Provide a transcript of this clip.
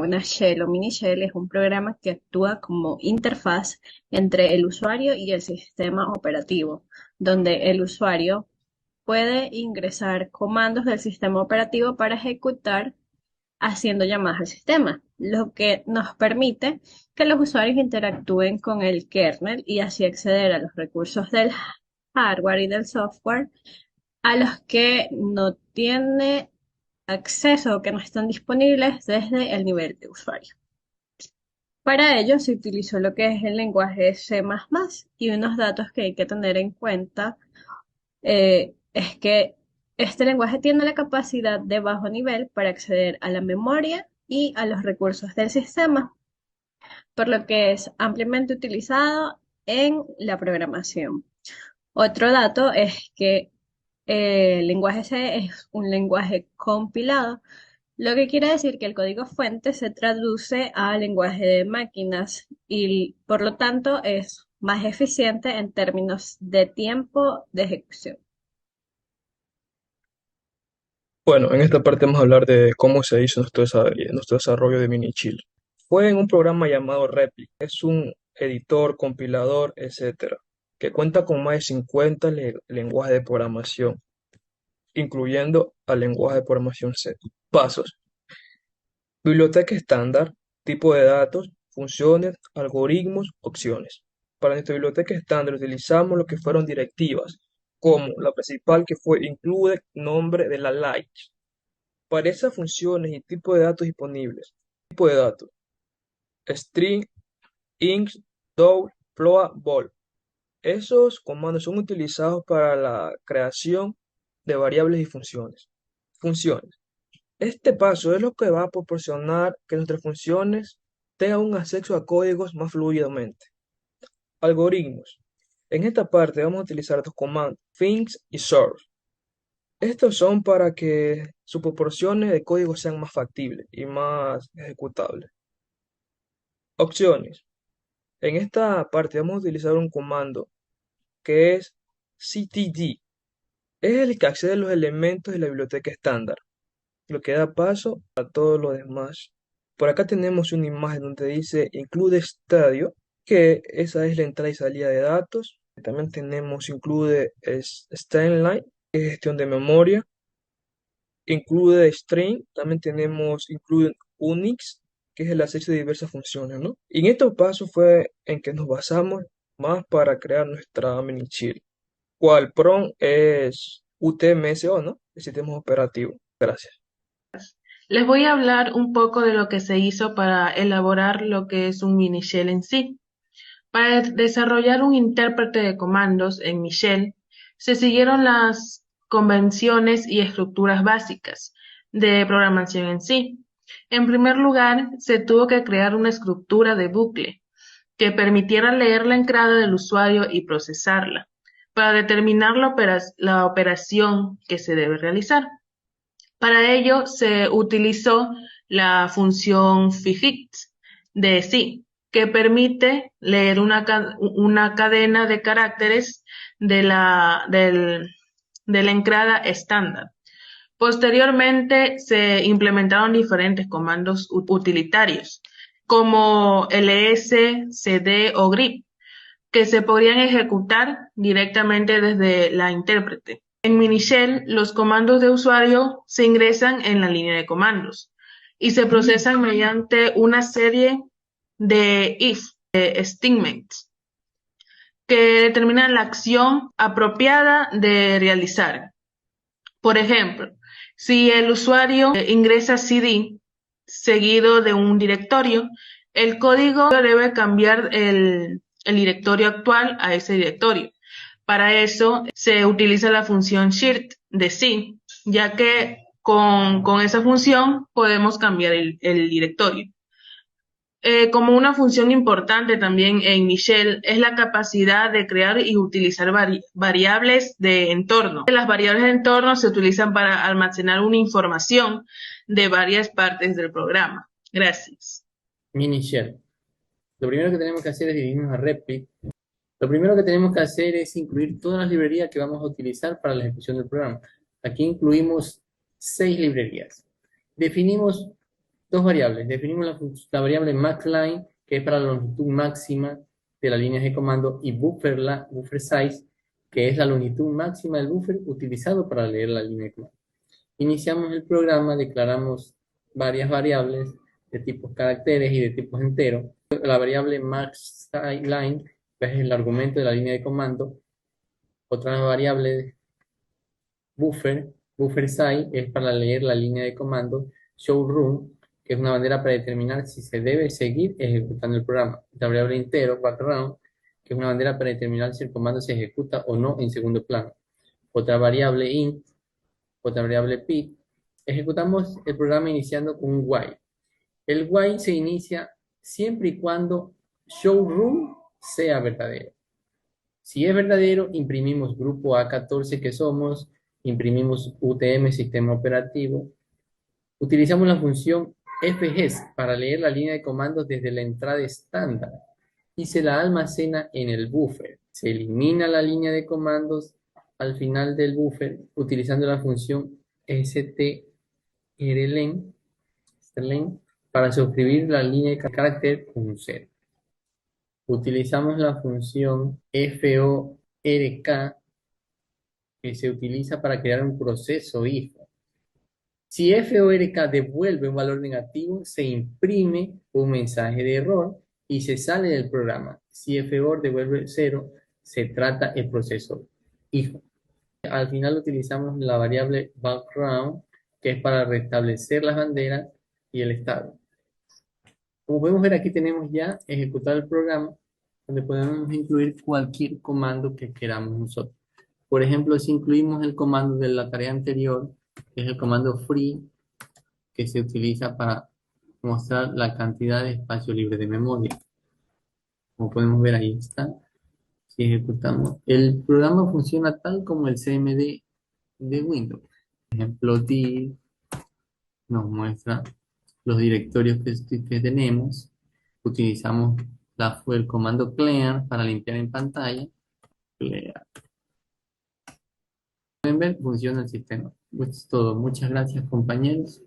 una shell o mini shell es un programa que actúa como interfaz entre el usuario y el sistema operativo, donde el usuario puede ingresar comandos del sistema operativo para ejecutar haciendo llamadas al sistema, lo que nos permite que los usuarios interactúen con el kernel y así acceder a los recursos del hardware y del software a los que no tiene acceso o que no están disponibles desde el nivel de usuario. Para ello se utilizó lo que es el lenguaje C++ y unos datos que hay que tener en cuenta es que este lenguaje tiene la capacidad de bajo nivel para acceder a la memoria y a los recursos del sistema, por lo que es ampliamente utilizado en la programación. Otro dato es que el lenguaje C es un lenguaje compilado, lo que quiere decir que el código fuente se traduce a lenguaje de máquinas y por lo tanto es más eficiente en términos de tiempo de ejecución. Bueno, en esta parte vamos a hablar de cómo se hizo nuestro desarrollo de Minichill. Fue en un programa llamado Replic. Es un editor, compilador, etcétera, que cuenta con más de 50 lenguajes de programación, incluyendo al lenguaje de programación C. Pasos: biblioteca estándar, tipo de datos, funciones, algoritmos, opciones. Para nuestra biblioteca estándar utilizamos lo que fueron directivas, como la principal que fue include nombre de la light. Para esas funciones y tipo de datos disponibles. Tipo de datos: string, int, double, float, bool. Esos comandos son utilizados para la creación de variables y funciones. Funciones. Este paso es lo que va a proporcionar que nuestras funciones tengan un acceso a códigos más fluidamente. Algoritmos. En esta parte vamos a utilizar estos comandos things y source. Estos son para que sus proporciones de código sean más factibles y más ejecutables. Opciones. En esta parte vamos a utilizar un comando que es ctd. Es el que accede a los elementos de la biblioteca estándar, lo que da paso a todo lo demás. Por acá tenemos una imagen donde dice include stadio, que esa es la entrada y salida de datos. También tenemos include Stainline, que es gestión de memoria. Include string, también tenemos include Unix, que es el acceso de diversas funciones, ¿no? Y en estos pasos fue en que nos basamos más para crear nuestra mini-chill, cual PROM es UTMSO, ¿no? El sistema operativo. Gracias. Les voy a hablar un poco de lo que se hizo para elaborar lo que es un mini shell en sí. Para desarrollar un intérprete de comandos en mi shell, se siguieron las convenciones y estructuras básicas de programación en sí. En primer lugar, se tuvo que crear una estructura de bucle que permitiera leer la entrada del usuario y procesarla para determinar la operación que se debe realizar. Para ello se utilizó la función fijit de C, que permite leer una cadena de caracteres de la entrada estándar. Posteriormente se implementaron diferentes comandos utilitarios, como ls, cd o grep, que se podrían ejecutar directamente desde la intérprete. En Minishell, los comandos de usuario se ingresan en la línea de comandos y se procesan mediante una serie de if statements que determinan la acción apropiada de realizar. Por ejemplo, si el usuario ingresa cd seguido de un directorio, el código debe cambiar el directorio actual a ese directorio. Para eso se utiliza la función shift de C, ya que con esa función podemos cambiar el directorio. Como una función importante también en Michelle es la capacidad de crear y utilizar variables de entorno. Las variables de entorno se utilizan para almacenar una información de varias partes del programa. Gracias. Mini shell. Lo primero que tenemos que hacer es dividirnos a Replic. Lo primero que tenemos que hacer es incluir todas las librerías que vamos a utilizar para la ejecución del programa. Aquí incluimos 6 librerías. Definimos dos variables. Definimos la variable maxLine, que es para la longitud máxima de las líneas de comando, y buffer size, que es la longitud máxima del buffer utilizado para leer la línea de comando. Iniciamos el programa, declaramos varias variables de tipos caracteres y de tipos enteros. La variable maxLine es el argumento de la línea de comando. Otra variable buffer size es para leer la línea de comando. Showrun, que es una bandera para determinar si se debe seguir ejecutando el programa. La variable entero, background, que es una bandera para determinar si el comando se ejecuta o no en segundo plano. Otra variable int, otra variable p. Ejecutamos el programa iniciando con un while. El while se inicia siempre y cuando showrun sea verdadero. Si es verdadero, imprimimos grupo A14 que somos, imprimimos UTM, sistema operativo. Utilizamos la función fges para leer la línea de comandos desde la entrada estándar y se la almacena en el buffer. Se elimina la línea de comandos al final del buffer utilizando la función strlen para suscribir la línea de carácter con un 0. Utilizamos la función fork que se utiliza para crear un proceso if. Si fork devuelve un valor negativo, se imprime un mensaje de error y se sale del programa. Si for devuelve 0, se trata el proceso if. Al final utilizamos la variable background, que es para restablecer las banderas y el estado. Como podemos ver, aquí tenemos ya ejecutado el programa, donde podemos incluir cualquier comando que queramos nosotros. Por ejemplo, si incluimos el comando de la tarea anterior, que es el comando free, que se utiliza para mostrar la cantidad de espacio libre de memoria. Como podemos ver, ahí está. Si ejecutamos, el programa funciona tal como el CMD de Windows. Por ejemplo, dir nos muestra los directorios que tenemos. Utilizamos el comando clear para limpiar en pantalla. Clear. Pueden ver, funciona el sistema. Pues es todo. Muchas gracias, compañeros.